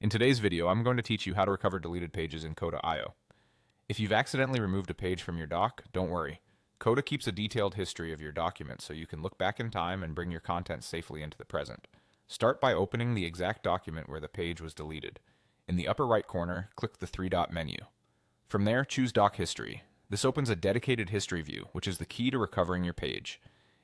In today's video, I'm going to teach you how to recover deleted pages in Coda IO. If you've accidentally removed a page from your doc, don't worry. Coda keeps a detailed history of your document so you can look back in time and bring your content safely into the present. Start by opening the exact document where the page was deleted. In the upper right corner, click the three-dot menu. From there, choose Doc History. This opens a dedicated history view, which is the key to recovering your page.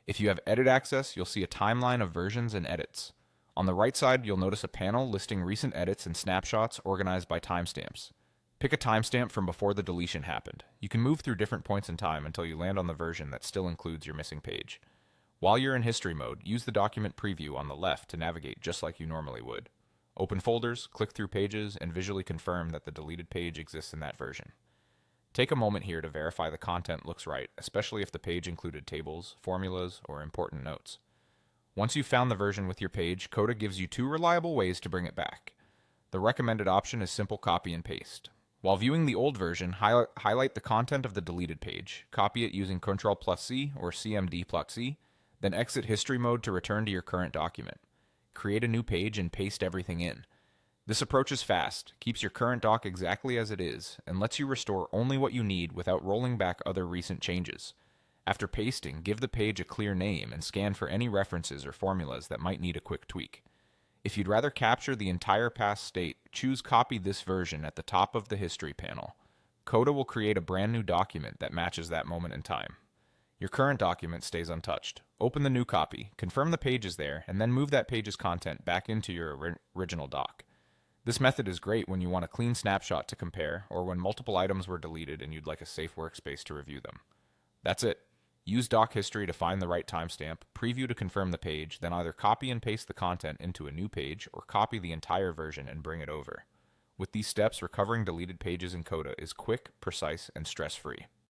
If you have edit access, you'll see a timeline of versions and edits. On the right side, you'll notice a panel listing recent edits and snapshots organized by timestamps. Pick a timestamp from before the deletion happened. You can move through different points in time until you land on the version that still includes your missing page. While you're in history mode, use the document preview on the left to navigate just like you normally would. Open folders, click through pages, and visually confirm that the deleted page exists in that version. Take a moment here to verify the content looks right, especially if the page included tables, formulas, or important notes. Once you've found the version with your page, Coda gives you two reliable ways to bring it back. The recommended option is simple copy and paste. While viewing the old version, highlight the content of the deleted page, copy it using Ctrl+C or CMD+C, then exit history mode to return to your current document. Create a new page and paste everything in. This approach is fast, keeps your current doc exactly as it is, and lets you restore only what you need without rolling back other recent changes. After pasting, give the page a clear name and scan for any references or formulas that might need a quick tweak. If you'd rather capture the entire past state, choose Copy this version at the top of the History panel. Coda will create a brand new document that matches that moment in time. Your current document stays untouched. Open the new copy, confirm the page is there, and then move that page's content back into your original doc. This method is great when you want a clean snapshot to compare, or when multiple items were deleted and you'd like a safe workspace to review them. That's it. Use Doc History to find the right timestamp, preview to confirm the page, then either copy and paste the content into a new page or copy the entire version and bring it over. With these steps, recovering deleted pages in Coda is quick, precise, and stress-free.